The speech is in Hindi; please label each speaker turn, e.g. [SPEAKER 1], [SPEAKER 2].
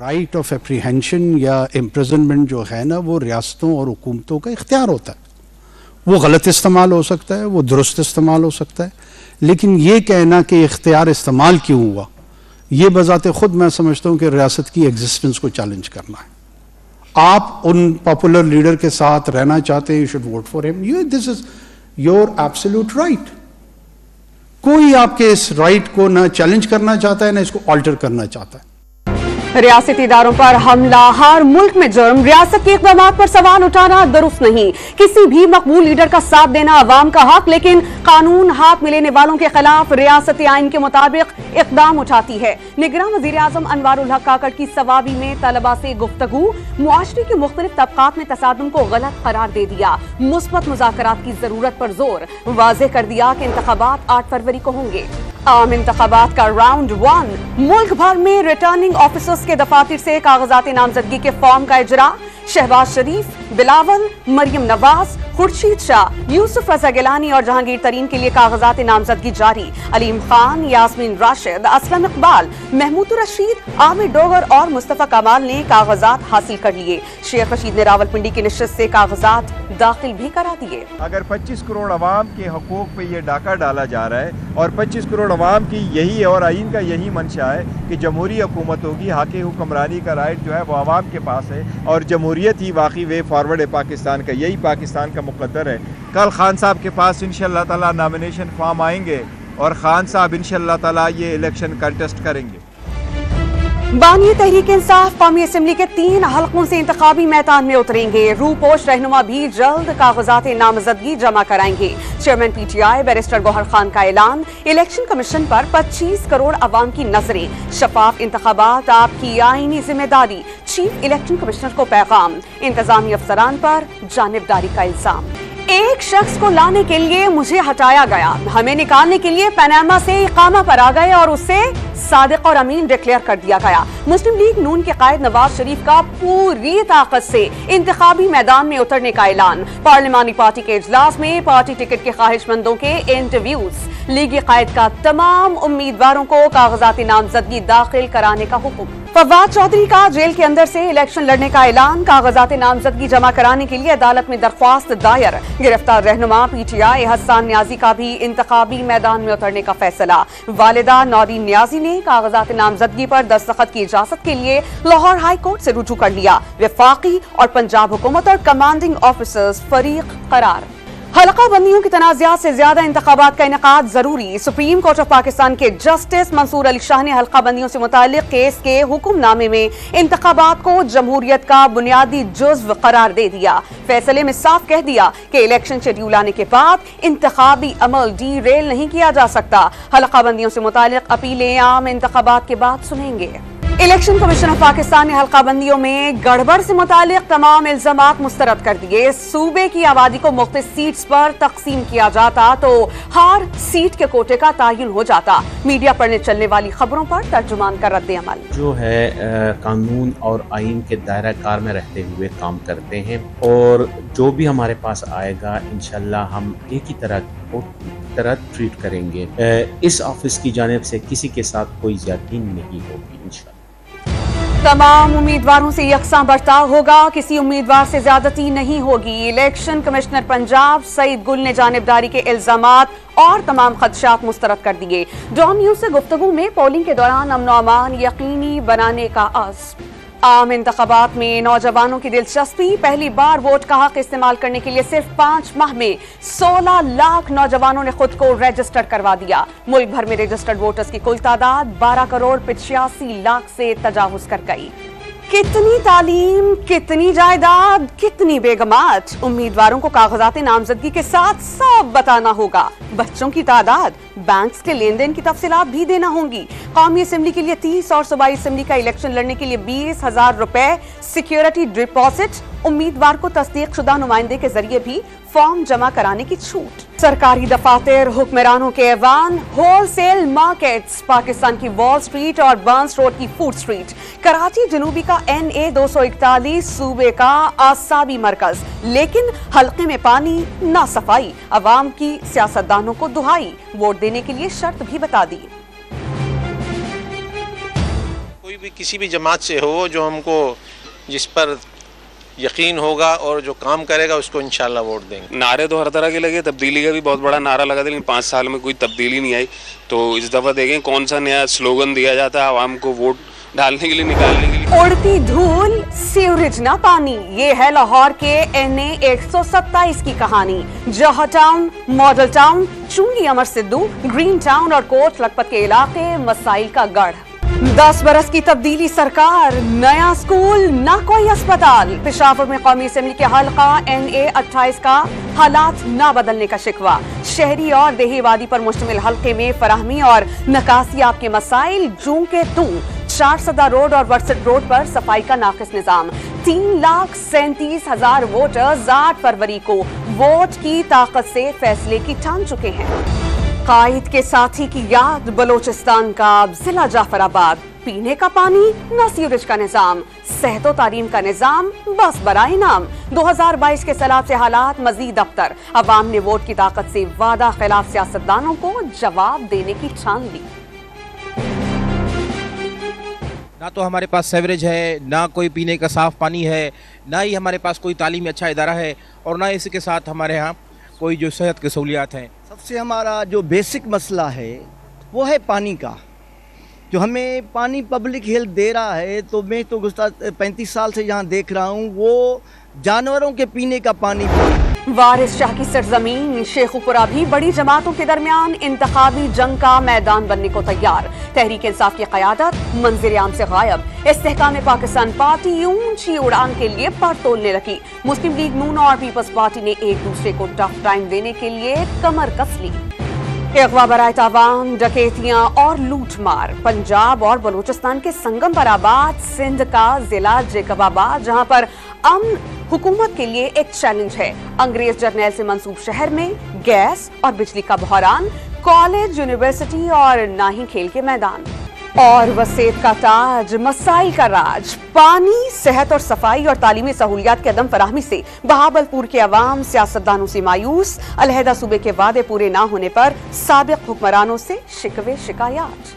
[SPEAKER 1] राइट ऑफ एप्रीहेंशन या इम्प्रिजनमेंट जो है ना, वो रियासतों और हुकूमतों का इख्तियार होता है। वो गलत इस्तेमाल हो सकता है, वो दुरुस्त इस्तेमाल हो सकता है, लेकिन ये कहना कि इख्तियार इस्तेमाल क्यों हुआ, ये बजाते खुद मैं समझता हूँ कि रियासत की एग्जिस्टेंस को चैलेंज करना है। आप उन पॉपुलर लीडर के साथ रहना चाहते हैं, you should vote for him, you this is your absolute right. कोई आपके इस राइट को ना चैलेंज करना चाहता है, ना इसको ऑल्टर करना चाहता है।
[SPEAKER 2] रियासती इदारों पर हमला हर मुल्क में जुर्म, रियासत के इक़दामात पर सवाल उठाना दुरुस्त नहीं। किसी भी मकबूल लीडर का साथ देना अवाम का हक, लेकिन कानून हाथ में लेने वालों के खिलाफ रियासती आइन के मुताबिक इक़दाम उठाती है। निगरान वज़ीर आज़म अनवारुल हक काकड़ की सवाबी में तलबा से गुफ्तगू, मुआशरे के मुख्तलिफ तबकात में तसादुम को गलत करार दे दिया, मुस्बत मुज़ाकरात की जरूरत पर जोर, वाज़ेह कर दिया कि इंतखाबात 8 फरवरी को होंगे। आम इंतखाबात का राउंड 1, मुल्क भर में रिटर्निंग ऑफिसर्स के दफातर से कागजात नामजदगी के फॉर्म का इजरा। शहबाज शरीफ, बिलावल, मरियम नवाज, खुर्शीद शाह, यूसुफ रजा गिलानी और जहांगीर तरीन के लिए कागजात नामजदगी जारी। अलीम खान, यास्मीन राशिद, असलम इकबाल, महमूद रशीद, आमिर डोगर और मुस्तफा कमाल ने कागजात हासिल कर लिए। शेख रशीद ने रावलपिंडी की निश्चित से कागजात दाखिल भी करा दिए।
[SPEAKER 3] अगर 25 करोड़ अवाम के हकूक पे ये डाका डाला जा रहा है और 25 करोड़ अवाम की यही और आइन का यही मंशा है कि जमहूरी हुकूमत होगी, हाके हुक्मरानी का राइट जो है वो अवाम के पास है और जमहूरियत ही वाकई वे फॉरवर्ड है पाकिस्तान का, यही पाकिस्तान का मुकद्दर है। कल खान साहब के पास इंशाअल्लाह ताला नॉमिनेशन फॉर्म आएंगे और खान साहब इंशाअल्लाह ताला ये इलेक्शन कंटेस्ट करेंगे।
[SPEAKER 2] बानी तहरीक इंसाफ कौमी असम्बली के 3 हलकों से इंतखाबी मैदान में उतरेंगे। रूपोश रहनुमा भी जल्द कागजात नामजदगी जमा कराएंगे। Chairman PTI barrister Gohar Khan का ऐलान, इलेक्शन कमीशन पर 25 करोड़ अवाम की नजरें, शफाफ इंतखाबात आपकी आईनी जिम्मेदारी। चीफ इलेक्शन कमिश्नर को पैगाम, इंतजामी अफसरान पर जानिबदारी का इल्जाम। एक शख्स को लाने के लिए मुझे हटाया गया, हमें निकालने के लिए पनामा से इकामा पर आ गए और उससे सादिक और अमीन डिक्लेयर कर दिया गया। मुस्लिम लीग नून के कायद नवाज शरीफ का पूरी ताकत से इंतखाबी मैदान में उतरने का ऐलान। पार्लिमानी पार्टी के इजलास में पार्टी टिकट के ख्वाहिशमंदों के इंटरव्यूज। लीगी कायद का तमाम उम्मीदवारों को कागजात नामजदगी दाखिल कराने का हुक्म। फवाद चौधरी का जेल के अंदर से इलेक्शन लड़ने का ऐलान, कागजात नामजदगी जमा कराने के लिए अदालत में दरख्वास्त दायर। गिरफ्तार रहनुमा PTI हसन न्याजी का भी इंतखाबी मैदान में उतरने का फैसला। वालिदा नौरीन न्याजी ने कागजात नामजदगी पर दस्तखत की इजाजत के लिए लाहौर हाई कोर्ट से रुजू कर लिया। वफाकी और पंजाब हुकूमत और कमांडिंग ऑफिसर्स फरीक करार। हलका बंदियों की तनाज़ात से ज्यादा इंतखाबात का इनेकाद जरूरी। सुप्रीम कोर्ट ऑफ पाकिस्तान के जस्टिस मंसूर अली शाह ने हलका बंदियों से मुतालिक केस के हुक्मनामे में इंतखाबात को जमहूरियत का बुनियादी जुज़्व करार दे दिया। फैसले में साफ कह दिया कि इलेक्शन शेड्यूल आने के बाद इंतखाबी अमल डीरेल नहीं किया जा सकता। हलका बंदियों से मुतालिक अपीलें आम इंतखाबात के बाद सुनेंगे। इलेक्शन कमीशन ऑफ पाकिस्तान ने हल्का बंदियों में गड़बड़ से मुतालिक तमाम इल्जामात मुस्तरद कर दिए। सूबे की आबादी को मुख्तलिफ सीट्स पर तकसीम किया जाता तो हर सीट के कोटे का तयन हो जाता। मीडिया पर चलने वाली खबरों पर तर्जुमान का रद्द अमल
[SPEAKER 4] जो है कानून और आइन के दायरा कार में रहते हुए काम करते हैं और जो भी हमारे पास आएगा इंशाल्लाह हम एक ही तरह ट्रीट करेंगे। इस ऑफिस की जानिब से किसी के साथ कोई ज्यादती नहीं होगी इंशाल्लाह।
[SPEAKER 2] तमाम उम्मीदवारों से यकसा बर्ताव होगा, किसी उम्मीदवार से ज्यादती नहीं होगी। इलेक्शन कमिश्नर पंजाब सईद गुल ने जानिबदारी के इल्जामात और तमाम खदशात मुस्तरद कर दिए। डॉन न्यूज से गुफ्तगू में पोलिंग के दौरान अमन अमान यकीनी बनाने का अज़्म। आम इंतखाबात में नौजवानों की दिलचस्पी, पहली बार वोट का हक इस्तेमाल करने के लिए सिर्फ 5 माह में 16 लाख नौजवानों ने खुद को रजिस्टर करवा दिया। मुल्क भर में रजिस्टर्ड वोटर्स की कुल तादाद 12 करोड़ 85 लाख से तजावुज कर गई। कितनी तालीम, कितनी जायदाद, कितनी बेगमात, उम्मीदवारों को कागजात नामजदगी के साथ सब बताना होगा। बच्चों की तादाद, बैंक्स के लेन देन की तफसीलात भी देना होंगी। कौमी असेंबली के लिए 30 और सूबाई असेंबली का इलेक्शन लड़ने के लिए 20,000 रुपए सिक्योरिटी डिपॉजिट, उम्मीदवार को तस्दीक शुदा नुमाइंदे के जरिए भी फॉर्म जमा कराने की छूट। सरकारी दफातर, हुक्मरानों के ऐवान, होलसेल मार्केट्स, पाकिस्तान की वॉल स्ट्रीट और बर्न्स रोड की फूड स्ट्रीट, कराची जनूबी का NA 241 सूबे का आसाबी मरकज। लेकिन हल्के में पानी, ना सफाई, अवाम की सियासतदानों को दुहाई, वोट देने के लिए शर्त भी बता दी।
[SPEAKER 5] कोई भी किसी भी जमात से हो, जो हमको जिस पर यकीन होगा और जो काम करेगा उसको इंशाल्लाह वोट देंगे।
[SPEAKER 6] नारे तो हर तरह के लगे, तब्दीली का भी बहुत बड़ा नारा लगा था, लेकिन 5 साल में कोई तब्दीली नहीं आई। तो इस दफ़ा देखें कौन सा नया स्लोगन दिया जाता है आवाम को वोट डालने के लिए, निकालने के लिए।
[SPEAKER 2] उड़ती धूल, सीवरेज ना पानी, ये है लाहौर के NA 127 की कहानी। जौहर टाउन, मॉडल टाउन, चुंगी अमर सिद्धू, ग्रीन टाउन और कोट लखपत के इलाके मसाइल का गढ़। 10 बरस की तब्दीली सरकार, नया स्कूल, ना कोई अस्पताल। पेशावर में कौमी असेंबली के हल्का NA 28 का हालात ना बदलने का शिकवा। शहरी और देही वादी पर मुश्तमिल हल्के में फराहमी और नकासियाब के मसाइल जूं के तू। 4 सदा रोड और वर्सिट रोड पर सफाई का नाकिस निजाम। 3,37,000 वोटर्स 8 फरवरी को वोट की ताकत से फैसले की ठान चुके हैं। कायद के साथी की याद, बलोचिस्तान का जिला जाफराबाद। पीने का पानी, न सीवरेज का निजाम, सेहत और तालीम का निजाम बस बराए नाम। 2022 के सैलाब से हालात मजीद अबतर। अवाम ने वोट की ताकत से वादा खिलाफ सियासतदानों को जवाब देने की ठान ली।
[SPEAKER 7] ना तो हमारे पास सेवरेज है, ना कोई पीने का साफ पानी है, ना ही हमारे पास कोई तालीमी अच्छा इदारा है, और ना इसी के साथ हमारे यहाँ कोई जो सेहत की सहूलियात हैं।
[SPEAKER 8] सबसे हमारा जो बेसिक मसला है वो है पानी का। जो हमें पानी पब्लिक हेल्थ दे रहा है, तो मैं तो गुज़श्ता 35 साल से यहाँ देख रहा हूँ, वो जानवरों के पीने का पानी।
[SPEAKER 2] वारिस शाह की सरजमीन शेखुपुरा भी बड़ी जमातों के दरमियान इंतखाबी जंग का मैदान बनने को तैयार। तहरीक इंसाफ की क़यादत मंज़िर आम से गायब। इस्तेहकाम पाकिस्तान पार्टी ऊंची उड़ान के लिए पर तोलने लगी। मुस्लिम लीग नून और पीपल्स पार्टी ने एक दूसरे को टफ टाइम देने के लिए कमर कस ली। अगवा बराए तावान, डकैतियां और लूटमार। पंजाब और बलूचिस्तान के संगम पर आबाद सिंध का जिला जेकबाबाद, जहां पर अमन हुकूमत के लिए एक चैलेंज है। अंग्रेज जर्नैल से मंसूब शहर में गैस और बिजली का बहरान, कॉलेज, यूनिवर्सिटी और ना ही खेल के मैदान। और वसेत का ताज, मसाइल का राज। पानी, सेहत और सफाई और तालीमी सहूलियात की अदम फराहमी से बहावलपुर के अवाम सियासतदानों से मायूस। अलहदा सूबे के वादे पूरे ना होने पर साबिक हुक्मरानों से शिकवे शिकायत।